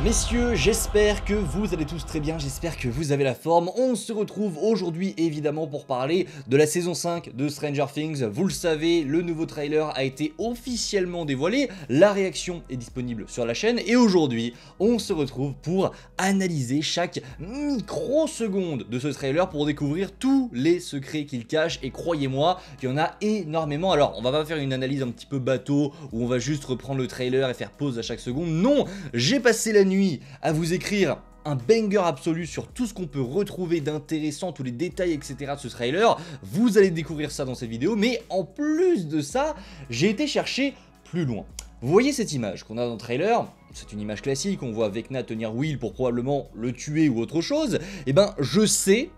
Messieurs, j'espère que vous allez tous très bien, j'espère que vous avez la forme. On se retrouve aujourd'hui évidemment pour parler de la saison 5 de Stranger Things. Vous le savez, le nouveau trailer a été officiellement dévoilé, la réaction est disponible sur la chaîne et aujourd'hui, on se retrouve pour analyser chaque microseconde de ce trailer pour découvrir tous les secrets qu'il cache et croyez-moi, il y en a énormément. Alors, on va pas faire une analyse un petit peu bateau où on va juste reprendre le trailer et faire pause à chaque seconde. Non, j'ai passé la nuit à vous écrire un banger absolu sur tout ce qu'on peut retrouver d'intéressant, tous les détails etc de ce trailer. Vous allez découvrir ça dans cette vidéo, mais en plus de ça, j'ai été chercher plus loin. Vous voyez cette image qu'on a dans le trailer, c'est une image classique, on voit Vecna tenir Will pour probablement le tuer ou autre chose. Et ben je sais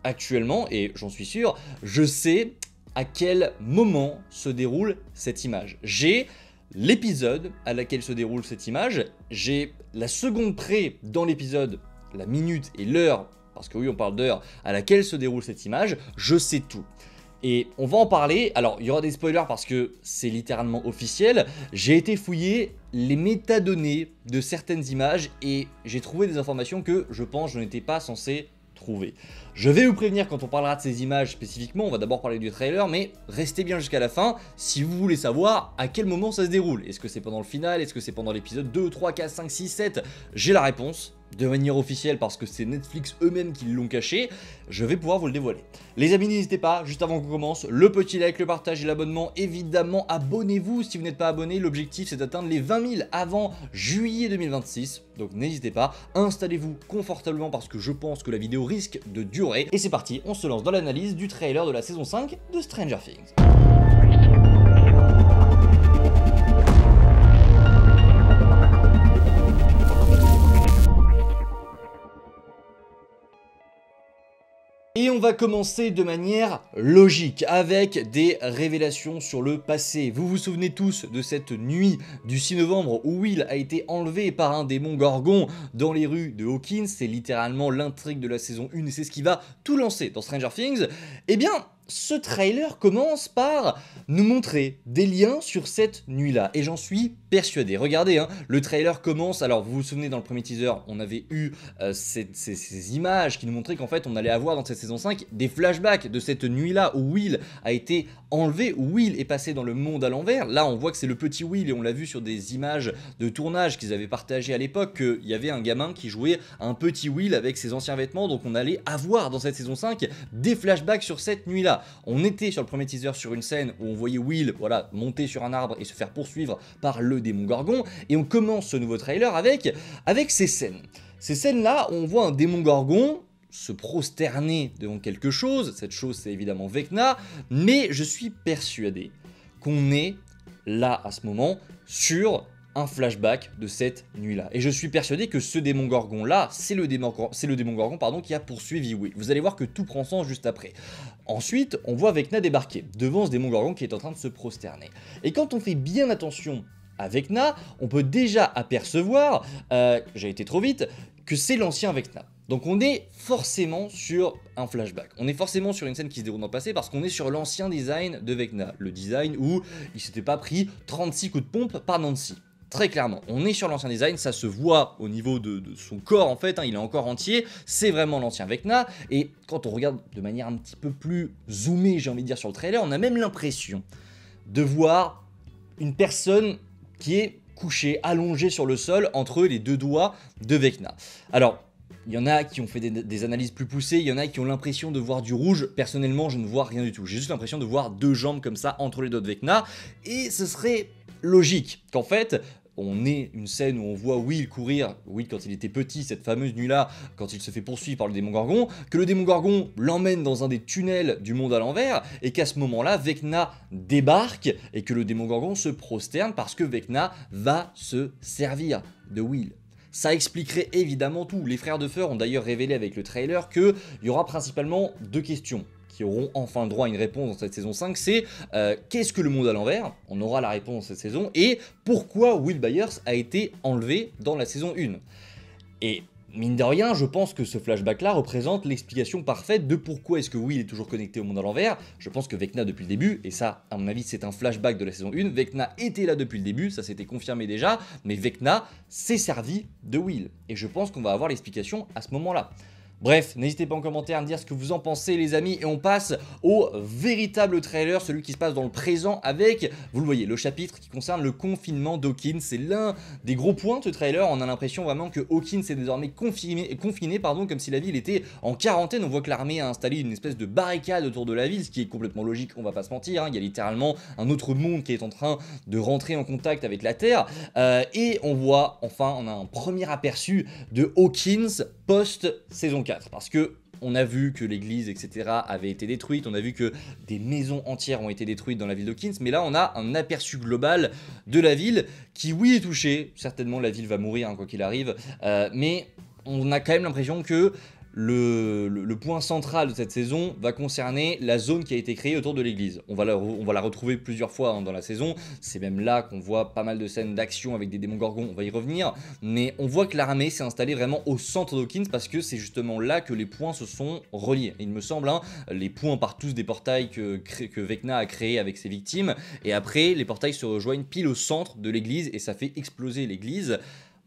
actuellement, et j'en suis sûr, je sais à quel moment se déroule cette image. J'ai l'épisode à laquelle se déroule cette image, j'ai la seconde près dans l'épisode, la minute et l'heure, parce que oui on parle d'heure, à laquelle se déroule cette image, je sais tout. Et on va en parler, alors il y aura des spoilers parce que c'est littéralement officiel, j'ai été fouiller les métadonnées de certaines images et j'ai trouvé des informations que je pense je n'étais pas censé trouver. Je vais vous prévenir quand on parlera de ces images spécifiquement, on va d'abord parler du trailer, mais restez bien jusqu'à la fin si vous voulez savoir à quel moment ça se déroule. Est-ce que c'est pendant le final, est-ce que c'est pendant l'épisode 2, 3, 4, 5, 6, 7 ? J'ai la réponse, de manière officielle parce que c'est Netflix eux-mêmes qui l'ont caché, je vais pouvoir vous le dévoiler. Les amis, n'hésitez pas, juste avant qu'on commence, le petit like, le partage et l'abonnement, évidemment abonnez-vous si vous n'êtes pas abonné, l'objectif c'est d'atteindre les 20 000 avant juillet 2026, donc n'hésitez pas, installez-vous confortablement parce que je pense que la vidéo risque de durer, et c'est parti, on se lance dans l'analyse du trailer de la saison 5 de Stranger Things. Et on va commencer de manière logique avec des révélations sur le passé. Vous vous souvenez tous de cette nuit du 6 novembre où Will a été enlevé par un démon gorgon dans les rues de Hawkins. C'est littéralement l'intrigue de la saison 1 et c'est ce qui va tout lancer dans Stranger Things. Eh bien, ce trailer commence par nous montrer des liens sur cette nuit-là, et j'en suis persuadé. Regardez, hein, le trailer commence, alors vous vous souvenez dans le premier teaser, on avait eu ces images qui nous montraient qu'en fait on allait avoir dans cette saison 5 des flashbacks de cette nuit-là où Will a été enlevé, où Will est passé dans le monde à l'envers. Là on voit que c'est le petit Will et on l'a vu sur des images de tournage qu'ils avaient partagées à l'époque, qu'il y avait un gamin qui jouait un petit Will avec ses anciens vêtements, donc on allait avoir dans cette saison 5 des flashbacks sur cette nuit-là. On était sur le premier teaser sur une scène où on voyait Will monter sur un arbre et se faire poursuivre par le démon gorgon, et on commence ce nouveau trailer avec ces scènes. Ces scènes-là, on voit un démon gorgon se prosterner devant quelque chose, cette chose c'est évidemment Vecna, mais je suis persuadé qu'on est là à ce moment sur un flashback de cette nuit-là. Et je suis persuadé que ce démon gorgon-là, c'est le démon gorgon qui a poursuivi Will. Vous allez voir que tout prend sens juste après. Ensuite, on voit Vecna débarquer devant ce démon gorgon qui est en train de se prosterner. Et quand on fait bien attention à Vecna, on peut déjà apercevoir, j'ai été trop vite, que c'est l'ancien Vecna. Donc on est forcément sur un flashback, on est forcément sur une scène qui se déroule dans le passé parce qu'on est sur l'ancien design de Vecna, le design où il s'était pas pris 36 coups de pompe par Nancy. Très clairement, on est sur l'ancien design, ça se voit au niveau de son corps en fait, hein, il est encore entier, c'est vraiment l'ancien Vecna, et quand on regarde de manière un petit peu plus zoomée, j'ai envie de dire sur le trailer, on a même l'impression de voir une personne qui est couchée, allongée sur le sol entre les deux doigts de Vecna. Alors, il y en a qui ont fait des analyses plus poussées, il y en a qui ont l'impression de voir du rouge, personnellement je ne vois rien du tout, j'ai juste l'impression de voir deux jambes comme ça entre les doigts de Vecna, et ce serait logique qu'en fait on ait une scène où on voit Will courir, Will quand il était petit, cette fameuse nuit-là, quand il se fait poursuivre par le démon gorgon, que le démon gorgon l'emmène dans un des tunnels du monde à l'envers, et qu'à ce moment-là, Vecna débarque, et que le démon gorgon se prosterne parce que Vecna va se servir de Will. Ça expliquerait évidemment tout. Les frères de Fur ont d'ailleurs révélé avec le trailer qu'il y aura principalement deux questions qui auront enfin le droit à une réponse dans cette saison 5, c'est qu'est-ce que le monde à l'envers ? On aura la réponse dans cette saison, et pourquoi Will Byers a été enlevé dans la saison 1. Et mine de rien, je pense que ce flashback-là représente l'explication parfaite de pourquoi est-ce que Will est toujours connecté au monde à l'envers. Je pense que Vecna depuis le début, et ça, à mon avis, c'est un flashback de la saison 1, Vecna était là depuis le début, ça s'était confirmé déjà, mais Vecna s'est servi de Will. Et je pense qu'on va avoir l'explication à ce moment-là. Bref, n'hésitez pas en commentaire à me dire ce que vous en pensez les amis, et on passe au véritable trailer, celui qui se passe dans le présent avec, vous le voyez, le chapitre qui concerne le confinement d'Hawkins. C'est l'un des gros points de ce trailer, on a l'impression vraiment que Hawkins est désormais confiné, comme si la ville était en quarantaine. On voit que l'armée a installé une espèce de barricade autour de la ville, ce qui est complètement logique, on va pas se mentir, hein. Il y a littéralement un autre monde qui est en train de rentrer en contact avec la Terre, et on voit, enfin, on a un premier aperçu de Hawkins post-saison 4. Parce que on a vu que l'église, etc. avait été détruite, on a vu que des maisons entières ont été détruites dans la ville d'Hawkins, mais là on a un aperçu global de la ville qui, oui, est touchée, certainement la ville va mourir hein, quoi qu'il arrive, mais on a quand même l'impression que le point central de cette saison va concerner la zone qui a été créée autour de l'église. On va la retrouver plusieurs fois hein, dans la saison, c'est même là qu'on voit pas mal de scènes d'action avec des démons gorgons, on va y revenir, mais on voit que l'armée s'est installée vraiment au centre d'Hawkins parce que c'est justement là que les points se sont reliés. Il me semble, hein, les points partent tous des portails que Vecna a créés avec ses victimes, et après les portails se rejoignent pile au centre de l'église et ça fait exploser l'église.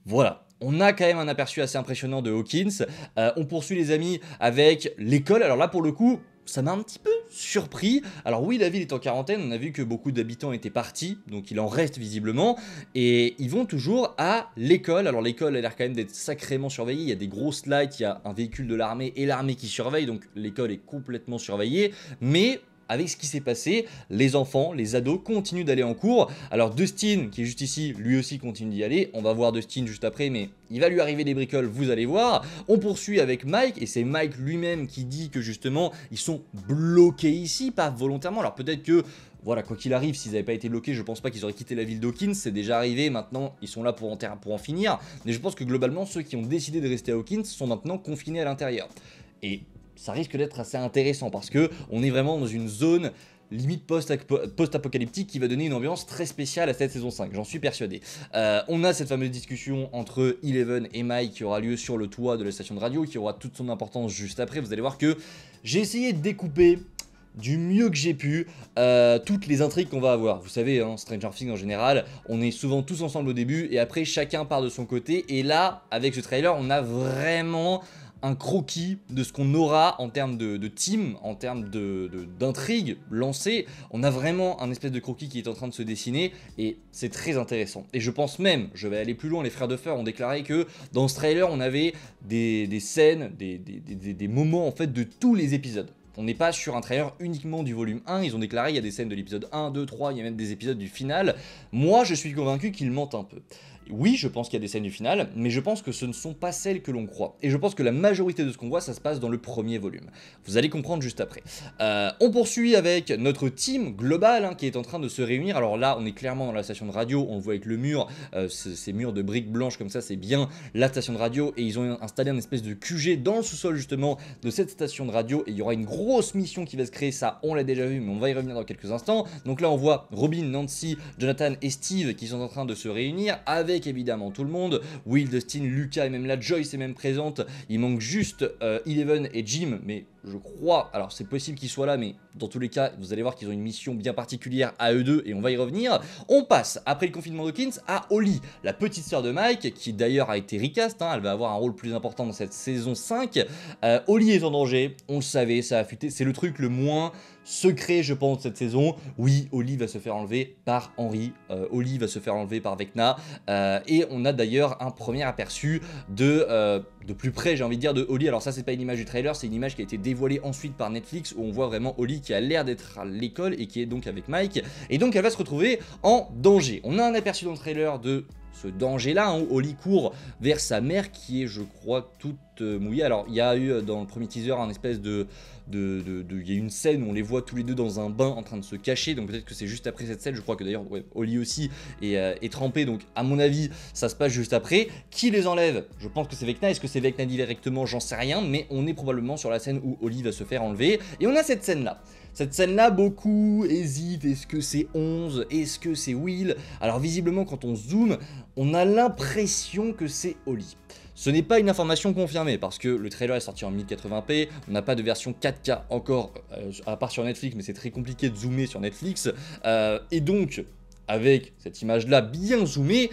Voilà, on a quand même un aperçu assez impressionnant de Hawkins. On poursuit les amis avec l'école. Alors là pour le coup, ça m'a un petit peu surpris. Alors oui, la ville est en quarantaine, on a vu que beaucoup d'habitants étaient partis, donc il en reste visiblement, et ils vont toujours à l'école. Alors l'école a l'air quand même d'être sacrément surveillée, il y a des grosses lights, il y a un véhicule de l'armée et l'armée qui surveille, donc l'école est complètement surveillée, mais avec ce qui s'est passé, les enfants, les ados continuent d'aller en cours. Alors Dustin, qui est juste ici, lui aussi continue d'y aller. On va voir Dustin juste après, mais il va lui arriver des bricoles, vous allez voir. On poursuit avec Mike, et c'est Mike lui-même qui dit que justement, ils sont bloqués ici, pas volontairement. Alors peut-être que, voilà, quoi qu'il arrive, s'ils n'avaient pas été bloqués, je pense pas qu'ils auraient quitté la ville d'Hawkins, c'est déjà arrivé, maintenant ils sont là pour en finir. Mais je pense que globalement, ceux qui ont décidé de rester à Hawkins sont maintenant confinés à l'intérieur. Et ça risque d'être assez intéressant parce que on est vraiment dans une zone limite post-apocalyptique qui va donner une ambiance très spéciale à cette saison 5, j'en suis persuadé. On a cette fameuse discussion entre Eleven et Mike qui aura lieu sur le toit de la station de radio, qui aura toute son importance juste après. Vous allez voir que j'ai essayé de découper du mieux que j'ai pu toutes les intrigues qu'on va avoir. Vous savez, hein, Stranger Things en général, on est souvent tous ensemble au début et après chacun part de son côté. Et là, avec ce trailer, on a vraiment un croquis de ce qu'on aura en termes de team, en termes d'intrigue lancée. On a vraiment un espèce de croquis qui est en train de se dessiner et c'est très intéressant. Et je pense même, je vais aller plus loin, les frères Duffer ont déclaré que dans ce trailer, on avait des scènes, des moments en fait de tous les épisodes. On n'est pas sur un trailer uniquement du volume 1, ils ont déclaré il y a des scènes de l'épisode 1, 2, 3, il y a même des épisodes du final. Moi, je suis convaincu qu'ils mentent un peu. Oui, je pense qu'il y a des scènes du final, mais je pense que ce ne sont pas celles que l'on croit. Et je pense que la majorité de ce qu'on voit, ça se passe dans le premier volume. Vous allez comprendre juste après. On poursuit avec notre team global hein, qui est en train de se réunir. Alors là, on est clairement dans la station de radio, on le voit avec le mur, ces murs de briques blanches comme ça, c'est bien la station de radio. Et ils ont installé un espèce de QG dans le sous-sol justement de cette station de radio. Et il y aura une grosse mission qui va se créer, ça on l'a déjà vu, mais on va y revenir dans quelques instants. Donc là, on voit Robin, Nancy, Jonathan et Steve qui sont en train de se réunir avec évidemment tout le monde, Will, Dustin, Lucas et même la Joyce est même présente. Il manque juste Eleven et Jim, mais je crois, alors c'est possible qu'ils soient là, mais dans tous les cas, vous allez voir qu'ils ont une mission bien particulière à eux deux et on va y revenir. On passe, après le confinement d'Hawkins, à Holly, la petite sœur de Mike, qui d'ailleurs a été recast, hein, elle va avoir un rôle plus important dans cette saison 5. Holly est en danger, on le savait, ça a fuité, c'est le truc le moins secret je pense de cette saison. Oui, Holly va se faire enlever par Henry, Holly va se faire enlever par Vecna, et on a d'ailleurs un premier aperçu de plus près, j'ai envie de dire, de Holly. Alors ça, c'est pas une image du trailer, c'est une image qui a été dévoilée ensuite par Netflix où on voit vraiment Holly qui a l'air d'être à l'école et qui est donc avec Mike, et donc elle va se retrouver en danger. On a un aperçu dans le trailer de ce danger-là, hein, où Holly court vers sa mère qui est, je crois, toute mouillée. Alors, il y a eu dans le premier teaser un espèce il y a une scène où on les voit tous les deux dans un bain en train de se cacher, donc peut-être que c'est juste après cette scène. Je crois que d'ailleurs ouais, Holly aussi est trempée, donc à mon avis ça se passe juste après. Qui les enlève? Je pense que c'est Vecna. Est-ce que c'est Vecna directement? J'en sais rien, mais on est probablement sur la scène où Holly va se faire enlever, et on a cette scène là. Cette scène-là, beaucoup hésitent. Est-ce que c'est 11? Est-ce que c'est Will? Alors visiblement, quand on zoome, on a l'impression que c'est Holly. Ce n'est pas une information confirmée parce que le trailer est sorti en 1080p, on n'a pas de version 4K encore, à part sur Netflix, mais c'est très compliqué de zoomer sur Netflix. Et donc, avec cette image-là bien zoomée,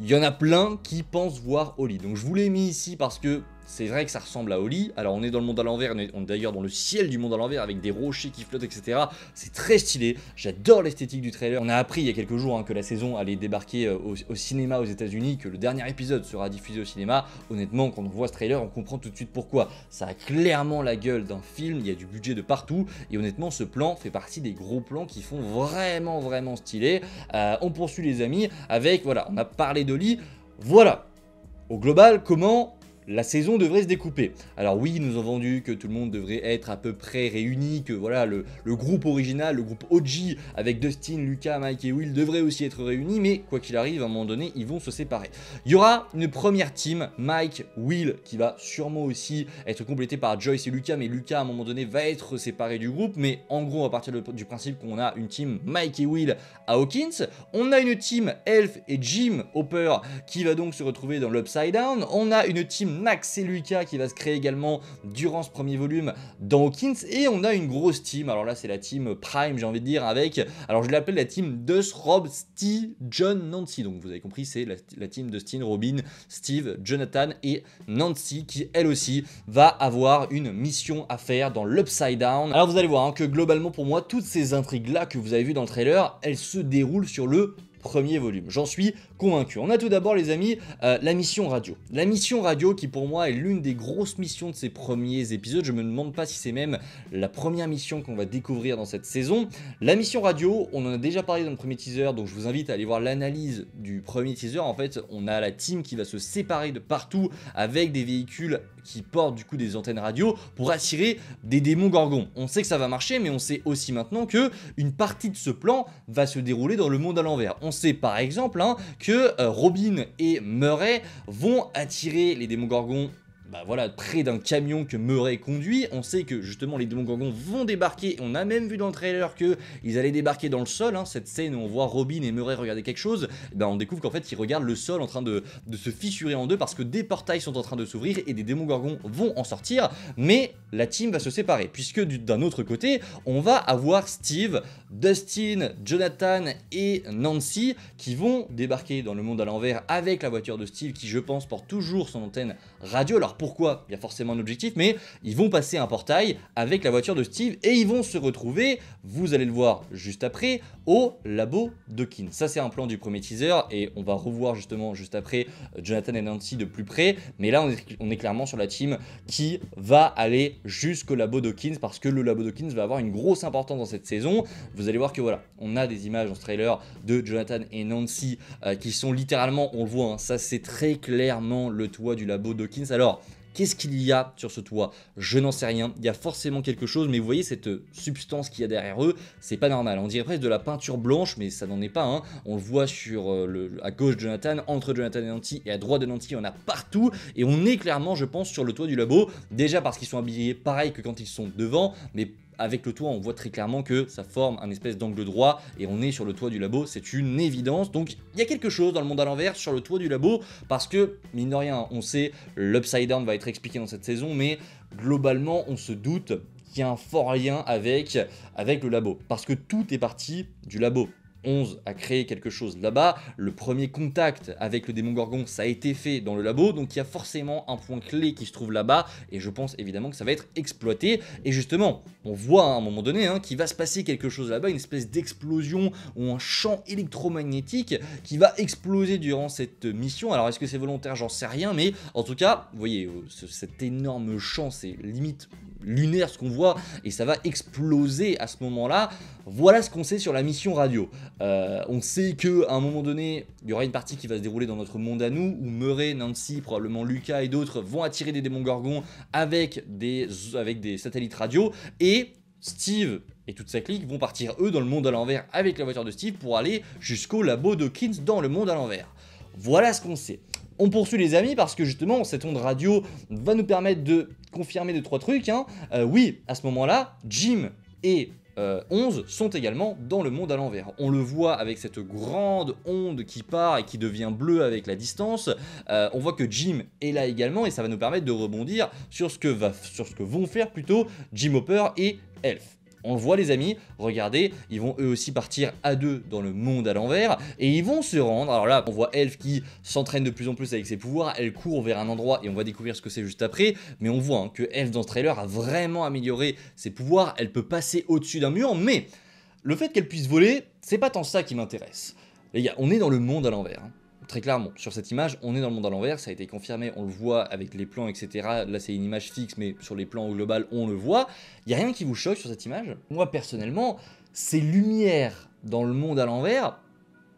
il y en a plein qui pensent voir Oli. Donc je vous l'ai mis ici parce que c'est vrai que ça ressemble à Oli. Alors on est dans le monde à l'envers, on est d'ailleurs dans le ciel du monde à l'envers avec des rochers qui flottent, etc. C'est très stylé, j'adore l'esthétique du trailer. On a appris il y a quelques jours que la saison allait débarquer au cinéma aux États-Unis, que le dernier épisode sera diffusé au cinéma. Honnêtement, quand on voit ce trailer, on comprend tout de suite pourquoi. Ça a clairement la gueule d'un film, il y a du budget de partout. Et honnêtement, ce plan fait partie des gros plans qui font vraiment stylé. On poursuit les amis avec, voilà, on a parlé d'Oli. Voilà, au global, comment la saison devrait se découper. Alors oui, ils nous ont vendu que tout le monde devrait être à peu près réuni, que voilà, le groupe original, le groupe OG, avec Dustin, Lucas, Mike et Will devrait aussi être réunis, mais quoi qu'il arrive, à un moment donné, ils vont se séparer. Il y aura une première team, Mike, Will, qui va sûrement aussi être complétée par Joyce et Lucas, mais Lucas, à un moment donné, va être séparé du groupe, mais en gros, à partir du principe qu'on a une team Mike et Will à Hawkins, on a une team Elf et Jim Hopper, qui va donc se retrouver dans l'Upside Down, on a une team Max et Lucas qui va se créer également durant ce premier volume dans Hawkins, et on a une grosse team, alors là c'est la team Prime, j'ai envie de dire, avec, alors je l'appelle la team Dust, Rob, Steve, John, Nancy, donc vous avez compris, c'est la team Dustin, Robin, Steve, Jonathan et Nancy, qui elle aussi va avoir une mission à faire dans l'Upside Down. Alors vous allez voir que globalement pour moi, toutes ces intrigues là que vous avez vues dans le trailer, elles se déroulent sur le premier volume, j'en suis convaincu. On a tout d'abord les amis la mission radio. La mission radio qui pour moi est l'une des grosses missions de ces premiers épisodes, je me demande pas si c'est même la première mission qu'on va découvrir dans cette saison. La mission radio, on en a déjà parlé dans le premier teaser, donc je vous invite à aller voir l'analyse du premier teaser. En fait, on a la team qui va se séparer de partout avec des véhicules qui portent du coup des antennes radio pour attirer des démons gorgons. On sait que ça va marcher, mais on sait aussi maintenant que une partie de ce plan va se dérouler dans le monde à l'envers. On sait par exemple que Robin et Murray vont attirer les démons gorgons voilà, près d'un camion que Murray conduit. On sait que justement les démons gorgons vont débarquer. On a même vu dans le trailer qu'ils allaient débarquer dans le sol. Cette scène où on voit Robin et Murray regarder quelque chose, on découvre qu'en fait ils regardent le sol en train de se fissurer en deux parce que des portails sont en train de s'ouvrir et des démons gorgons vont en sortir. Mais la team va se séparer puisque d'un autre côté, on va avoir Steve, Dustin, Jonathan et Nancy qui vont débarquer dans le monde à l'envers avec la voiture de Steve qui, je pense, porte toujours son antenne radio. Alors pourquoi? Il y a forcément un objectif, mais ils vont passer un portail avec la voiture de Steve et ils vont se retrouver, vous allez le voir juste après, au labo Dawkins. Ça c'est un plan du premier teaser et on va revoir justement juste après Jonathan et Nancy de plus près, mais là on est clairement sur la team qui va aller jusqu'au labo Dawkins parce que le labo Dawkins va avoir une grosse importance dans cette saison. Vous allez voir que voilà, on a des images dans ce trailer de Jonathan et Nancy qui sont littéralement, on le voit, ça c'est très clairement le toit du labo Dawkins. Alors, qu'est-ce qu'il y a sur ce toit? Je n'en sais rien, il y a forcément quelque chose, mais vous voyez cette substance qu'il y a derrière eux, c'est pas normal. On dirait presque de la peinture blanche, mais ça n'en est pas. On le voit sur à gauche de Jonathan, entre Jonathan et Nancy, et à droite de Nancy, il y en a partout, et on est clairement, je pense, sur le toit du labo, déjà parce qu'ils sont habillés pareil que quand ils sont devant, mais avec le toit, on voit très clairement que ça forme un espèce d'angle droit et on est sur le toit du labo, c'est une évidence. Donc il y a quelque chose dans le monde à l'envers sur le toit du labo parce que, mine de rien, on sait, l'Upside Down va être expliqué dans cette saison, mais globalement, on se doute qu'il y a un fort lien avec le labo parce que tout est parti du labo. 11 a créé quelque chose là-bas, le premier contact avec le démon gorgon ça a été fait dans le labo, donc il y a forcément un point clé qui se trouve là-bas et je pense évidemment que ça va être exploité. Et justement on voit à un moment donné qu'il va se passer quelque chose là-bas, une espèce d'explosion ou un champ électromagnétique qui va exploser durant cette mission. Alors est-ce que c'est volontaire, j'en sais rien, mais en tout cas vous voyez cet énorme champ, c'est limite lunaire ce qu'on voit et ça va exploser à ce moment-là. Voilà ce qu'on sait sur la mission radio. On sait qu'à un moment donné, il y aura une partie qui va se dérouler dans notre monde à nous, où Murray, Nancy, probablement Lucas et d'autres vont attirer des démons gorgons avec des satellites radio, et Steve et toute sa clique vont partir eux dans le monde à l'envers avec la voiture de Steve pour aller jusqu'au labo Dawkins dans le monde à l'envers. Voilà ce qu'on sait. On poursuit les amis parce que justement cette onde radio va nous permettre de confirmer 2-3 trucs. Oui, à ce moment-là, Jim et 11 sont également dans le monde à l'envers. On le voit avec cette grande onde qui part et qui devient bleue avec la distance. On voit que Jim est là également et ça va nous permettre de rebondir sur ce que vont faire plutôt Jim Hopper et Elf. On le voit les amis, regardez, ils vont eux aussi partir à deux dans le monde à l'envers et ils vont se rendre, alors là on voit Elf qui s'entraîne de plus en plus avec ses pouvoirs, elle court vers un endroit et on va découvrir ce que c'est juste après, mais on voit que Elf dans ce trailer a vraiment amélioré ses pouvoirs, elle peut passer au-dessus d'un mur, mais le fait qu'elle puisse voler, c'est pas tant ça qui m'intéresse. Les gars, on est dans le monde à l'envers. Très clairement, sur cette image, on est dans le monde à l'envers, ça a été confirmé, on le voit avec les plans, etc. Là, c'est une image fixe, mais sur les plans au global, on le voit. Il n'y a rien qui vous choque sur cette image. Moi, personnellement, ces lumières dans le monde à l'envers,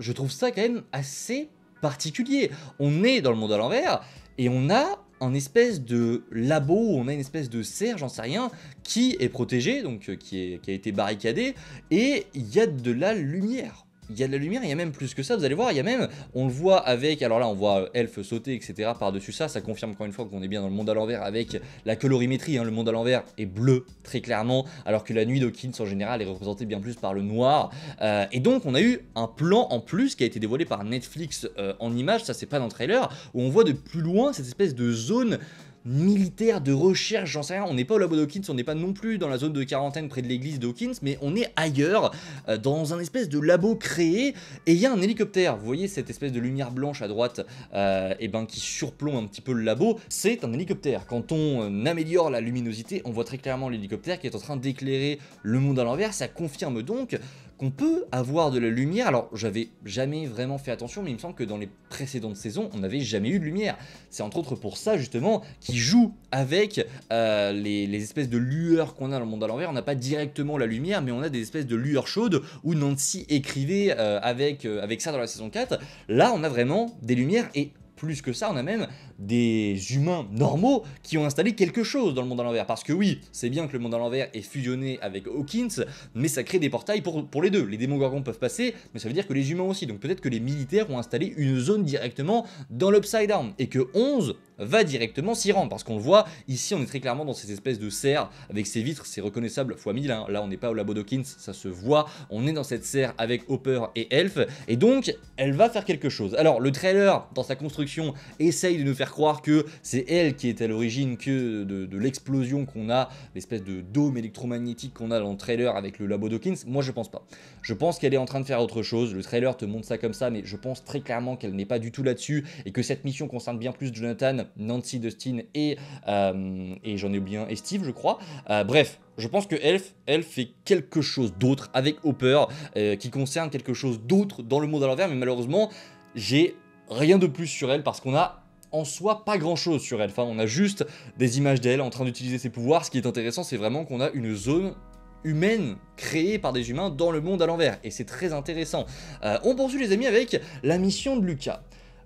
je trouve ça quand même assez particulier. On est dans le monde à l'envers, et on a un espèce de labo, on a une espèce de serre, j'en sais rien, qui est protégé, donc qui a été barricadé, et il y a de la lumière. Il y a de la lumière, il y a même plus que ça, vous allez voir, il y a même, on le voit avec, alors là on voit Elf sauter, etc. par-dessus ça, ça confirme encore une fois qu'on est bien dans le monde à l'envers avec la colorimétrie, le monde à l'envers est bleu, très clairement, alors que la nuit d'Hawkins en général est représentée bien plus par le noir, et donc on a eu un plan en plus qui a été dévoilé par Netflix en images, ça c'est pas dans le trailer, où on voit de plus loin cette espèce de zone militaire de recherche, j'en sais rien, on n'est pas au labo d'Hawkins, on n'est pas non plus dans la zone de quarantaine près de l'église d'Hawkins, mais on est ailleurs, dans un espèce de labo créé, et il y a un hélicoptère, vous voyez cette espèce de lumière blanche à droite, qui surplombe un petit peu le labo, c'est un hélicoptère. Quand on améliore la luminosité, on voit très clairement l'hélicoptère qui est en train d'éclairer le monde à l'envers, ça confirme donc qu'on peut avoir de la lumière. Alors j'avais jamais vraiment fait attention, mais il me semble que dans les précédentes saisons on n'avait jamais eu de lumière. C'est entre autres pour ça justement qu'ils jouent avec les espèces de lueurs qu'on a dans le monde à l'envers. On n'a pas directement la lumière, mais on a des espèces de lueurs chaudes où Nancy écrivait avec ça dans la saison 4. Là on a vraiment des lumières, et plus que ça, on a même des humains normaux qui ont installé quelque chose dans le monde à l'envers. Parce que oui, c'est bien que le monde à l'envers est fusionné avec Hawkins, mais ça crée des portails pour les deux. Les démogorgons peuvent passer, mais ça veut dire que les humains aussi. Donc peut-être que les militaires ont installé une zone directement dans l'Upside Down, et que 11 va directement s'y rendre. Parce qu'on le voit, ici on est très clairement dans ces espèces de serre avec ces vitres, c'est reconnaissable x 1000. Là on n'est pas au labo d'Hawkins, ça se voit. On est dans cette serre avec Hopper et Elf, et donc elle va faire quelque chose. Alors le trailer, dans sa construction, essaye de nous faire croire que c'est elle qui est à l'origine de l'explosion qu'on a, l'espèce de dôme électromagnétique qu'on a dans le trailer avec le labo d'Hawkins. Moi je pense pas. Je pense qu'elle est en train de faire autre chose. Le trailer te montre ça comme ça, mais je pense très clairement qu'elle n'est pas du tout là-dessus, et que cette mission concerne bien plus Jonathan, Nancy, Dustin et j'en ai oublié un, et Steve je crois. Bref, je pense que Elf fait quelque chose d'autre avec Hopper, qui concerne quelque chose d'autre dans le monde à l'envers, mais malheureusement j'ai rien de plus sur elle, parce qu'on a en soi pas grand chose sur elle. Enfin, on a juste des images d'elle en train d'utiliser ses pouvoirs. Ce qui est intéressant, c'est vraiment qu'on a une zone humaine créée par des humains dans le monde à l'envers, et c'est très intéressant. On poursuit les amis avec la mission de Lucas.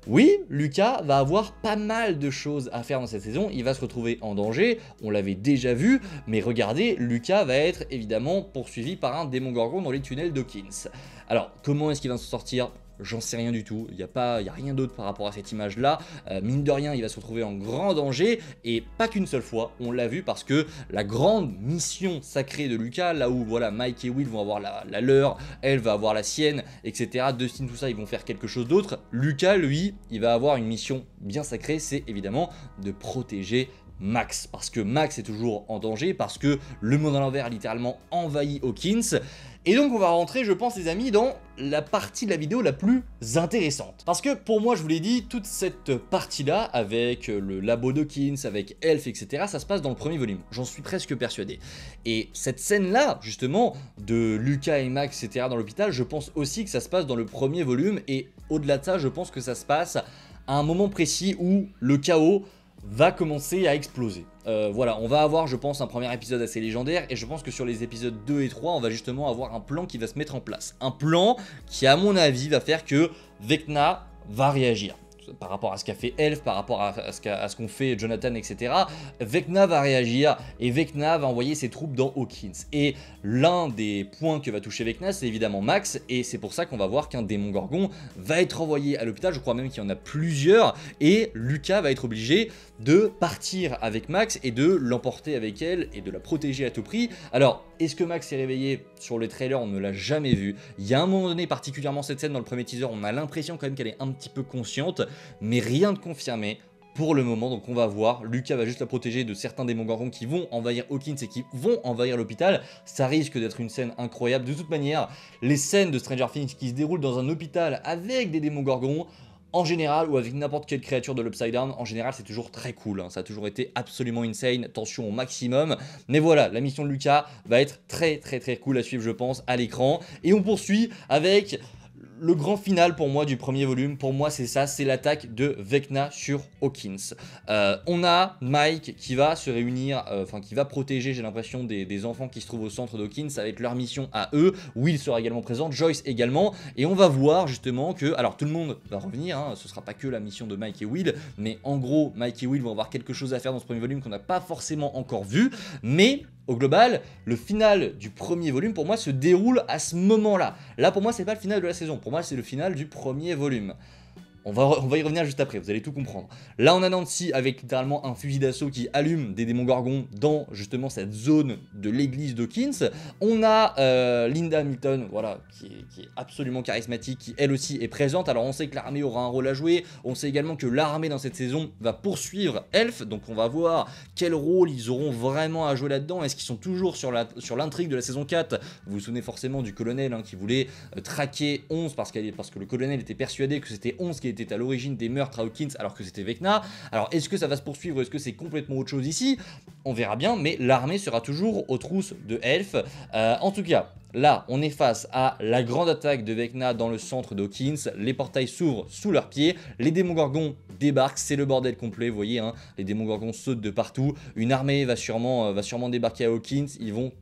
Oui, Lucas va avoir pas mal de choses à faire dans cette saison, il va se retrouver en danger, on l'avait déjà vu, mais regardez, Lucas va être évidemment poursuivi par un démon-gorgon dans les tunnels d'Hawkins. Alors, comment est-ce qu'il va s'en sortir ? J'en sais rien du tout, il n'y a rien d'autre par rapport à cette image là, mine de rien il va se retrouver en grand danger, et pas qu'une seule fois, on l'a vu, parce que la grande mission sacrée de Lucas, là où voilà Mike et Will vont avoir la leur, elle va avoir la sienne, etc. Dustin, tout ça, ils vont faire quelque chose d'autre. Lucas, lui, il va avoir une mission bien sacrée, c'est évidemment de protéger Max, parce que Max est toujours en danger, parce que le monde à l'envers a littéralement envahi Hawkins. Et donc on va rentrer, je pense les amis, dans la partie de la vidéo la plus intéressante. Parce que pour moi, je vous l'ai dit, toute cette partie-là, avec le labo d'Hawkins, avec Elf, etc., ça se passe dans le premier volume. J'en suis presque persuadé. Et cette scène-là, justement, de Lucas et Max, etc., dans l'hôpital, je pense aussi que ça se passe dans le premier volume. Et au-delà de ça, je pense que ça se passe à un moment précis où le chaos va commencer à exploser. Voilà, on va avoir, je pense, un premier épisode assez légendaire, et je pense que sur les épisodes 2 et 3, on va justement avoir un plan qui va se mettre en place. Un plan qui, à mon avis, va faire que Vecna va réagir. Par rapport à ce qu'a fait Elf, par rapport à ce qu'ont fait Jonathan, etc. Vecna va réagir, et Vecna va envoyer ses troupes dans Hawkins. Et l'un des points que va toucher Vecna, c'est évidemment Max, et c'est pour ça qu'on va voir qu'un démon gorgon va être envoyé à l'hôpital. Je crois même qu'il y en a plusieurs, et Lucas va être obligé de partir avec Max et de l'emporter avec elle et de la protéger à tout prix. Alors, Est-ce que Max s'est réveillé? Sur le trailer, on ne l'a jamais vu. Il y a un moment donné, particulièrement cette scène dans le premier teaser, on a l'impression quand même qu'elle est un petit peu consciente, mais rien de confirmé pour le moment, donc on va voir. Lucas va juste la protéger de certains démons-gorgons qui vont envahir Hawkins et qui vont envahir l'hôpital. Ça risque d'être une scène incroyable. De toute manière, les scènes de Stranger Things qui se déroulent dans un hôpital avec des démons-gorgons, en général, ou avec n'importe quelle créature de l'Upside Down, en général c'est toujours très cool, hein. Ça a toujours été absolument insane, tension au maximum, mais voilà, la mission de Lucas va être très cool à suivre je pense à l'écran, et on poursuit avec le grand final pour moi du premier volume. Pour moi c'est ça, c'est l'attaque de Vecna sur Hawkins. On a Mike qui va se réunir, enfin qui va protéger, j'ai l'impression, des enfants qui se trouvent au centre d'Hawkins avec leur mission à eux. Will sera également présente, Joyce également, et on va voir justement que, alors tout le monde va revenir, hein, ce sera pas que la mission de Mike et Will, mais en gros Mike et Will vont avoir quelque chose à faire dans ce premier volume qu'on n'a pas forcément encore vu, mais au global, le final du premier volume pour moi se déroule à ce moment-là. Là pour moi c'est pas le final de la saison, pour moi c'est le final du premier volume. On va y revenir juste après, vous allez tout comprendre. Là on a Nancy avec littéralement un fusil d'assaut qui allume des démons-gorgons dans justement cette zone de l'église d'Hawkins. On a Linda Hamilton, voilà, qui est absolument charismatique, qui elle aussi est présente. Alors on sait que l'armée aura un rôle à jouer, on sait également que l'armée dans cette saison va poursuivre Elf, donc on va voir quel rôle ils auront vraiment à jouer là-dedans. Est-ce qu'ils sont toujours sur l'intrigue de la saison 4? Vous vous souvenez forcément du colonel hein, qui voulait traquer 11 parce que le colonel était persuadé que c'était 11 qui était à l'origine des meurtres à Hawkins alors que c'était Vecna. Alors est-ce que ça va se poursuivre, est-ce que c'est complètement autre chose ici? On verra bien, mais l'armée sera toujours aux trousses de Elf. En tout cas, là on est face à la grande attaque de Vecna dans le centre d'Hawkins, les portails s'ouvrent sous leurs pieds, les démons-gorgons débarquent, c'est le bordel complet, vous voyez, hein, les démons-gorgons sautent de partout, une armée va sûrement débarquer à Hawkins, ils vont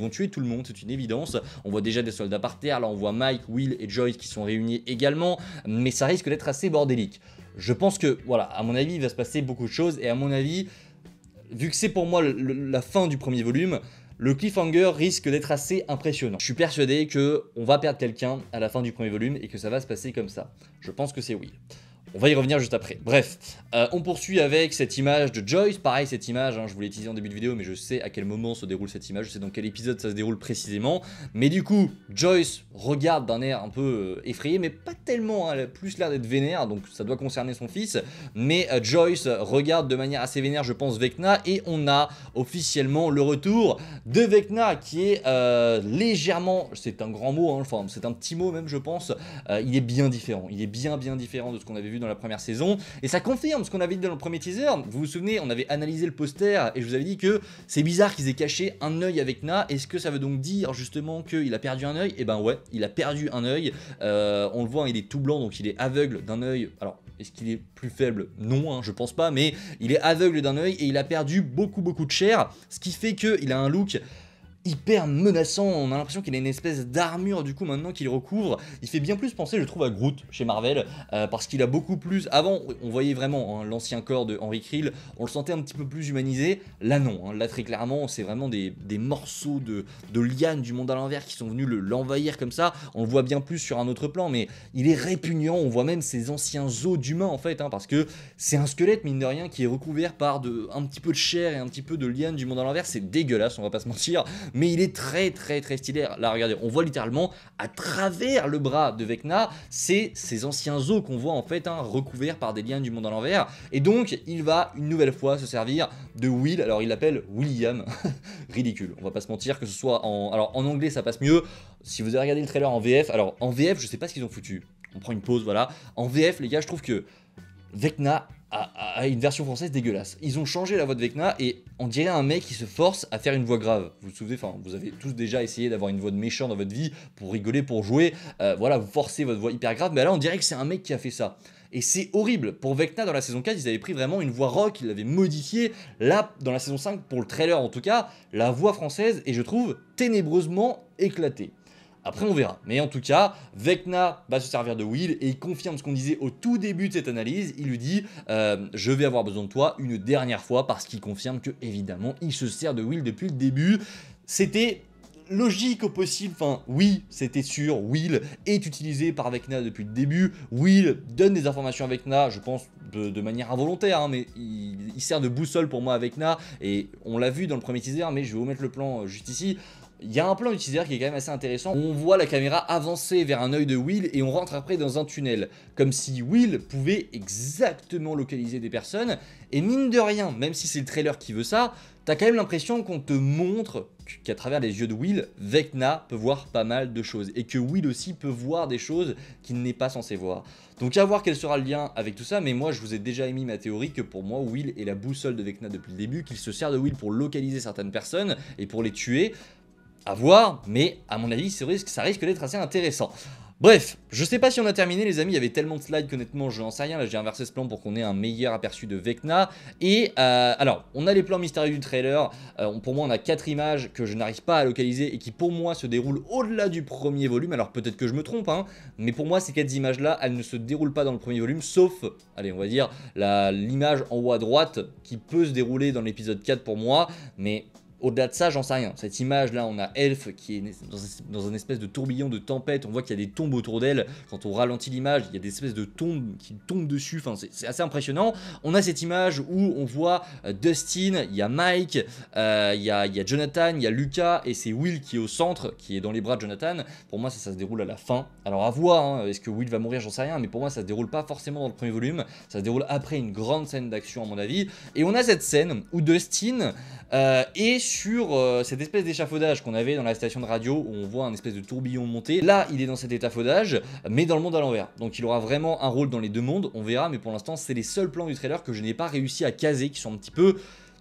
tuer tout le monde, c'est une évidence. On voit déjà des soldats par terre, là on voit Mike, Will et Joyce qui sont réunis également, mais ça risque d'être assez bordélique. Je pense que, voilà, à mon avis, il va se passer beaucoup de choses, et à mon avis, vu que c'est pour moi la fin du premier volume, le cliffhanger risque d'être assez impressionnant. Je suis persuadé qu'on va perdre quelqu'un à la fin du premier volume et que ça va se passer comme ça. Je pense que c'est oui. On va y revenir juste après. Bref, on poursuit avec cette image de Joyce. Pareil, cette image, hein, je vous l'ai teasé en début de vidéo, mais je sais à quel moment se déroule cette image, je sais dans quel épisode ça se déroule précisément. Mais du coup, Joyce regarde d'un air un peu effrayé, mais pas tellement, hein, elle a plus l'air d'être vénère, donc ça doit concerner son fils. Mais Joyce regarde de manière assez vénère, je pense, Vecna, et on a officiellement le retour de Vecna, qui est légèrement, c'est un grand mot, hein, enfin c'est un petit mot même je pense, il est bien différent, il est bien différent de ce qu'on avait vu dans la première saison, et ça confirme ce qu'on avait dit dans le premier teaser. Vous vous souvenez, on avait analysé le poster et je vous avais dit que c'est bizarre qu'ils aient caché un œil avec Vecna. Est-ce que ça veut donc dire justement qu'il a perdu un œil? Et ben ouais, il a perdu un œil, on le voit, il est tout blanc, donc il est aveugle d'un œil. Alors est-ce qu'il est plus faible? Non, hein, je pense pas, mais il est aveugle d'un œil et il a perdu beaucoup de chair, ce qui fait qu'il a un look hyper menaçant. On a l'impression qu'il a une espèce d'armure du coup maintenant qu'il recouvre. Il fait bien plus penser, je trouve, à Groot chez Marvel, parce qu'il a beaucoup plus... Avant on voyait vraiment hein, l'ancien corps de Henry Krill, on le sentait un petit peu plus humanisé. Là non, hein, là très clairement c'est vraiment des morceaux de lianes du monde à l'envers qui sont venus l'envahir comme ça. On le voit bien plus sur un autre plan, mais il est répugnant. On voit même ses anciens os d'humain en fait, hein, parce que c'est un squelette mine de rien qui est recouvert par un petit peu de chair et un petit peu de lianes du monde à l'envers. C'est dégueulasse, on va pas se mentir, mais il est très stylé. Là regardez, on voit littéralement à travers le bras de Vecna, c'est ces anciens os qu'on voit en fait hein, recouverts par des lianes du monde à l'envers, et donc il va une nouvelle fois se servir de Will. Alors il l'appelle William, ridicule, on va pas se mentir, que ce soit alors en anglais ça passe mieux. Si vous avez regardé le trailer en VF, alors en VF je sais pas ce qu'ils ont foutu, on prend une pause, voilà. En VF les gars, je trouve que Vecna a une version française dégueulasse. Ils ont changé la voix de Vecna et on dirait un mec qui se force à faire une voix grave. Vous vous souvenez, enfin vous avez tous déjà essayé d'avoir une voix de méchant dans votre vie pour rigoler, pour jouer, voilà, vous forcez votre voix hyper grave, mais là on dirait que c'est un mec qui a fait ça. Et c'est horrible. Pour Vecna dans la saison 4, ils avaient pris vraiment une voix rock, ils l'avaient modifiée. Là, dans la saison 5, pour le trailer en tout cas, la voix française est, je trouve, ténébreusement éclatée. Après on verra, mais en tout cas, Vecna va se servir de Will et il confirme ce qu'on disait au tout début de cette analyse. Il lui dit je vais avoir besoin de toi une dernière fois, parce qu'il confirme que évidemment il se sert de Will depuis le début. C'était logique au possible, enfin oui, c'était sûr, Will est utilisé par Vecna depuis le début, Will donne des informations à Vecna, je pense de manière involontaire, hein, mais il sert de boussole pour moi à Vecna, et on l'a vu dans le premier teaser, mais je vais vous mettre le plan juste ici. Il y a un plan du teaser qui est quand même assez intéressant. On voit la caméra avancer vers un œil de Will et on rentre après dans un tunnel. Comme si Will pouvait exactement localiser des personnes. Et mine de rien, même si c'est le trailer qui veut ça, t'as quand même l'impression qu'on te montre qu'à travers les yeux de Will, Vecna peut voir pas mal de choses. Et que Will aussi peut voir des choses qu'il n'est pas censé voir. Donc à voir quel sera le lien avec tout ça, mais moi je vous ai déjà émis ma théorie que pour moi Will est la boussole de Vecna depuis le début, qu'il se sert de Will pour localiser certaines personnes et pour les tuer. À voir, mais à mon avis, ça risque d'être assez intéressant. Bref, je sais pas si on a terminé les amis, il y avait tellement de slides qu'honnêtement je n'en sais rien, là j'ai inversé ce plan pour qu'on ait un meilleur aperçu de Vecna. Et alors, on a les plans mystérieux du trailer, pour moi on a 4 images que je n'arrive pas à localiser et qui pour moi se déroulent au-delà du premier volume, alors peut-être que je me trompe, hein, mais pour moi ces 4 images là, elles ne se déroulent pas dans le premier volume, sauf, allez on va dire, l'image en haut à droite qui peut se dérouler dans l'épisode 4 pour moi, mais... Au-delà de ça, j'en sais rien. Cette image-là, on a Elf qui est dans une espèce de tourbillon de tempête. On voit qu'il y a des tombes autour d'elle. Quand on ralentit l'image, il y a des espèces de tombes qui tombent dessus. Enfin, c'est assez impressionnant. On a cette image où on voit Dustin, il y a Mike, il y a Jonathan, il y a Lucas et c'est Will qui est au centre, qui est dans les bras de Jonathan. Pour moi, ça se déroule à la fin. Alors à voir, hein, est-ce que Will va mourir, j'en sais rien. Mais pour moi, ça se déroule pas forcément dans le premier volume. Ça se déroule après une grande scène d'action, à mon avis. Et on a cette scène où Dustin est sur cette espèce d'échafaudage qu'on avait dans la station de radio où on voit un espèce de tourbillon monter. Là, il est dans cet échafaudage, mais dans le monde à l'envers. Donc il aura vraiment un rôle dans les deux mondes, on verra, mais pour l'instant, c'est les seuls plans du trailer que je n'ai pas réussi à caser, qui sont un petit peu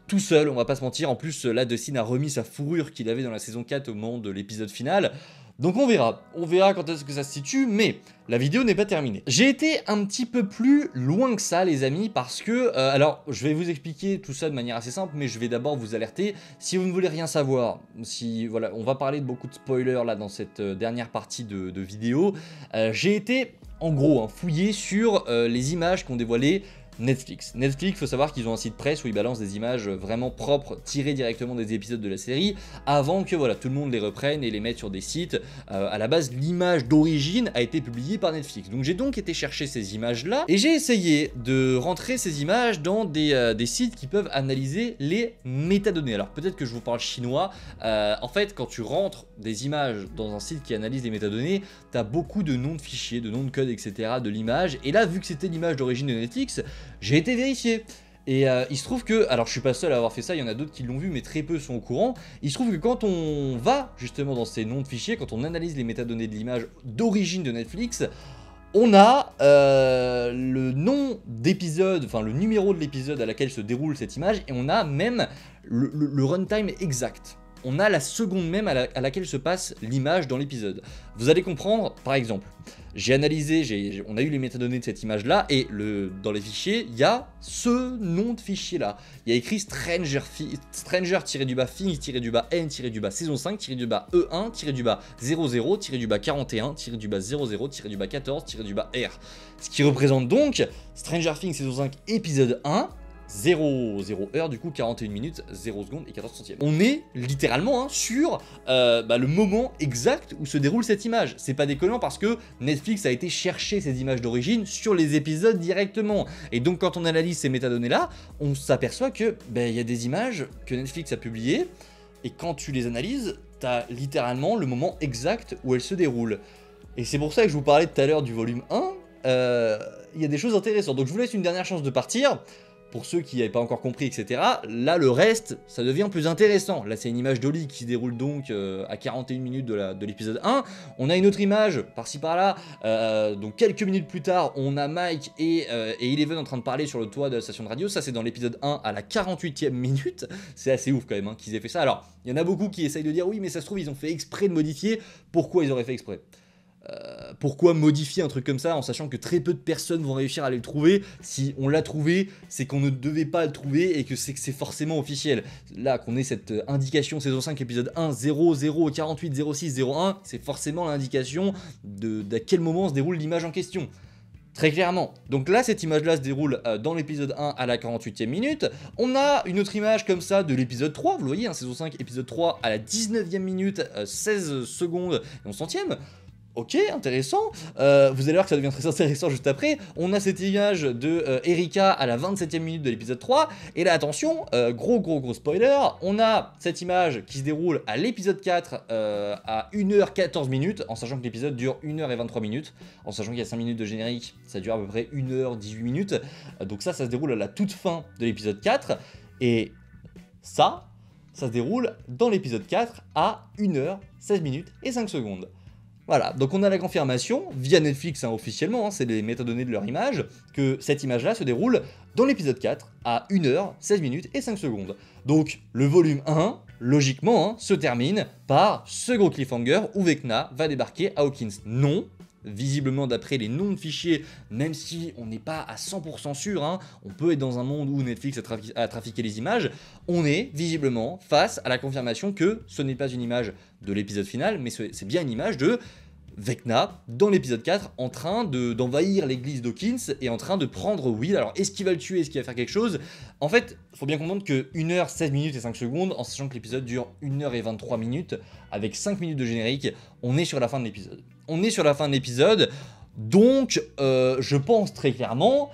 tout seuls, on va pas se mentir. En plus, là, Dustin a remis sa fourrure qu'il avait dans la saison 4 au moment de l'épisode final. Donc on verra quand est-ce que ça se situe, mais la vidéo n'est pas terminée. J'ai été un petit peu plus loin que ça les amis, parce que, alors je vais vous expliquer tout ça de manière assez simple, mais je vais d'abord vous alerter, si vous ne voulez rien savoir, si, voilà, on va parler de beaucoup de spoilers là dans cette dernière partie de vidéo, j'ai été en gros fouillé sur les images qu'ont dévoilées Netflix. Netflix, faut savoir qu'ils ont un site presse où ils balancent des images vraiment propres, tirées directement des épisodes de la série, avant que voilà, tout le monde les reprenne et les mette sur des sites. À la base, l'image d'origine a été publiée par Netflix. Donc j'ai donc été chercher ces images-là, et j'ai essayé de rentrer ces images dans des sites qui peuvent analyser les métadonnées. Alors peut-être que je vous parle chinois, en fait, quand tu rentres des images dans un site qui analyse les métadonnées, tu as beaucoup de noms de fichiers, de noms de code, etc. de l'image, et là, vu que c'était l'image d'origine de Netflix, j'ai été vérifié. Et il se trouve que, alors je suis pas seul à avoir fait ça, il y en a d'autres qui l'ont vu mais très peu sont au courant. Il se trouve que quand on va justement dans ces noms de fichiers, quand on analyse les métadonnées de l'image d'origine de Netflix, on a le nom d'épisode, enfin le numéro de l'épisode à laquelle se déroule cette image, et on a même le runtime exact. On a la seconde même à laquelle se passe l'image dans l'épisode. Vous allez comprendre, par exemple, j'ai analysé, on a eu les métadonnées de cette image-là, et dans les fichiers, il y a ce nom de fichier-là. Il y a écrit Stranger-Things-N-saison 5-00-00-41-00-14-R. Ce qui représente donc Stranger Things saison 5 épisode 1, 0 heure, du coup 41 minutes, 0 secondes et 14 centièmes. On est littéralement sur le moment exact où se déroule cette image. C'est pas déconnant parce que Netflix a été chercher ces images d'origine sur les épisodes directement. Et donc quand on analyse ces métadonnées là, on s'aperçoit que il y a des images que Netflix a publiées, et quand tu les analyses, t'as littéralement le moment exact où elles se déroulent. Et c'est pour ça que je vous parlais tout à l'heure du volume 1, il y a des choses intéressantes. Donc je vous laisse une dernière chance de partir. Pour ceux qui n'avaient pas encore compris, etc. Là, le reste, ça devient plus intéressant. Là, c'est une image d'Oli qui se déroule donc à 41 minutes de l'épisode 1. On a une autre image, par-ci par-là. Donc, quelques minutes plus tard, on a Mike et Eleven en train de parler sur le toit de la station de radio. Ça, c'est dans l'épisode 1 à la 48e minute. C'est assez ouf quand même qu'ils aient fait ça. Alors, il y en a beaucoup qui essayent de dire oui, mais ça se trouve, ils ont fait exprès de modifier. Pourquoi ils auraient fait exprès ? Pourquoi modifier un truc comme ça en sachant que très peu de personnes vont réussir à aller le trouver? Si on l'a trouvé, c'est qu'on ne devait pas le trouver et que c'est forcément officiel. Là, qu'on ait cette indication saison 5 épisode 1 00 48 06 01, c'est forcément l'indication d'à quel moment se déroule l'image en question. Très clairement. Donc là, cette image-là se déroule dans l'épisode 1 à la 48e minute. On a une autre image comme ça de l'épisode 3, vous le voyez, hein, saison 5, épisode 3 à la 19e minute, 16 secondes et 11 centièmes. Ok, intéressant. Vous allez voir que ça devient très intéressant juste après. On a cette image de Erika à la 27e minute de l'épisode 3. Et là, attention, gros spoiler. On a cette image qui se déroule à l'épisode 4 à 1h14 minutes, en sachant que l'épisode dure 1h23 minutes. En sachant qu'il y a 5 minutes de générique, ça dure à peu près 1h18 minutes. Donc ça se déroule à la toute fin de l'épisode 4. Et ça se déroule dans l'épisode 4 à 1h16 minutes et 5 secondes. Voilà, donc on a la confirmation, via Netflix hein, officiellement, hein, c'est les métadonnées de leur image, que cette image-là se déroule dans l'épisode 4 à 1h, 16 minutes et 5 secondes. Donc le volume 1, logiquement, hein, se termine par ce gros cliffhanger où Vecna va débarquer à Hawkins. Non, visiblement d'après les noms de fichiers, même si on n'est pas à 100% sûr, hein, on peut être dans un monde où Netflix a trafiqué les images, on est visiblement face à la confirmation que ce n'est pas une image de l'épisode final, mais c'est bien une image de Vecna dans l'épisode 4 en train d'envahir l'église d'Hawkins et en train de prendre Will. Alors est-ce qu'il va le tuer, est-ce qu'il va faire quelque chose? En fait, il faut bien comprendre que 1h, 16 minutes et 5 secondes, en sachant que l'épisode dure 1h23 minutes, avec 5 minutes de générique, on est sur la fin de l'épisode. On est sur la fin de l'épisode, donc je pense très clairement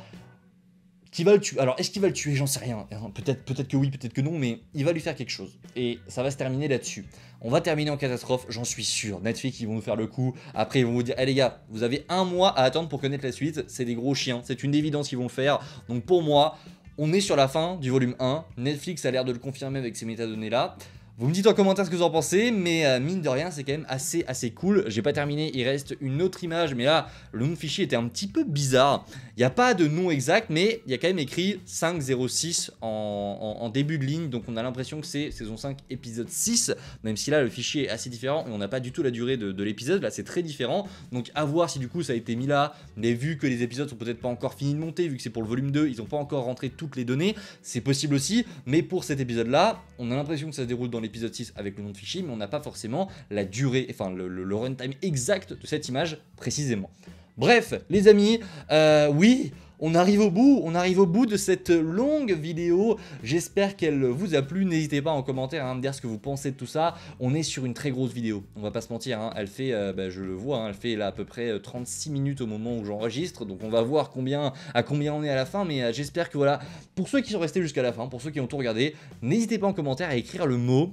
qu'il va le tuer. Alors, est-ce qu'il va le tuer? J'en sais rien. Peut-être que oui, peut-être que non, mais il va lui faire quelque chose. Et ça va se terminer là-dessus. On va terminer en catastrophe, j'en suis sûr. Netflix, ils vont nous faire le coup. Après, ils vont vous dire, les gars, vous avez un mois à attendre pour connaître la suite. C'est des gros chiens, c'est une évidence qu'ils vont le faire. Donc pour moi, on est sur la fin du volume 1. Netflix a l'air de le confirmer avec ces métadonnées-là. Vous me dites en commentaire ce que vous en pensez, mais mine de rien, c'est quand même assez cool. J'ai pas terminé, il reste une autre image, mais là, le nom de fichier était un petit peu bizarre. Il n'y a pas de nom exact, mais il y a quand même écrit 506 en début de ligne, donc on a l'impression que c'est saison 5, épisode 6, même si là, le fichier est assez différent et on n'a pas du tout la durée de l'épisode, là, c'est très différent. Donc à voir si du coup ça a été mis là, mais vu que les épisodes sont peut-être pas encore finis de monter, vu que c'est pour le volume 2, ils n'ont pas encore rentré toutes les données, c'est possible aussi, mais pour cet épisode-là, on a l'impression que ça se déroule dans l'épisode 6 avec le nom de fichier, mais on n'a pas forcément la durée, enfin le runtime exact de cette image précisément. Bref, les amis, oui, on arrive au bout de cette longue vidéo. J'espère qu'elle vous a plu. N'hésitez pas en commentaire à me dire ce que vous pensez de tout ça. On est sur une très grosse vidéo, on va pas se mentir, hein. Elle fait, je le vois, hein, elle fait là à peu près 36 minutes au moment où j'enregistre. Donc on va voir à combien on est à la fin. Mais j'espère que voilà, pour ceux qui sont restés jusqu'à la fin, pour ceux qui ont tout regardé, n'hésitez pas en commentaire à écrire le mot.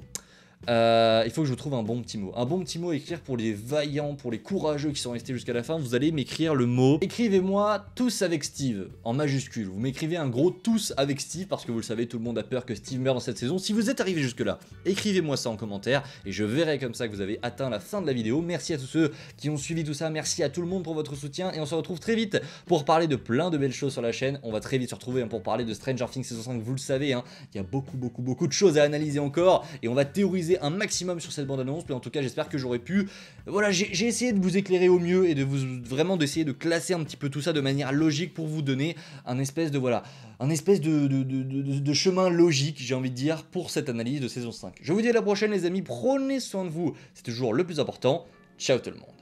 Il faut que je vous trouve un bon petit mot. Un bon petit mot à écrire pour les vaillants, pour les courageux qui sont restés jusqu'à la fin. Vous allez m'écrire le mot. Écrivez-moi tous avec Steve, en majuscule. Vous m'écrivez un gros tous avec Steve, parce que vous le savez, tout le monde a peur que Steve meure dans cette saison. Si vous êtes arrivé jusque là, écrivez-moi ça en commentaire et je verrai comme ça que vous avez atteint la fin de la vidéo. Merci à tous ceux qui ont suivi tout ça. Merci à tout le monde pour votre soutien et on se retrouve très vite pour parler de plein de belles choses sur la chaîne. On va très vite se retrouver pour parler de Stranger Things saison 5. Vous le savez, hein, il y a beaucoup de choses à analyser encore et on va théoriser un maximum sur cette bande-annonce, mais en tout cas j'espère que j'aurais pu, voilà, j'ai essayé de vous éclairer au mieux et de vous vraiment d'essayer de classer un petit peu tout ça de manière logique pour vous donner un espèce de, voilà, un espèce de chemin logique, j'ai envie de dire, pour cette analyse de saison 5. Je vous dis à la prochaine les amis, prenez soin de vous, c'est toujours le plus important. Ciao tout le monde.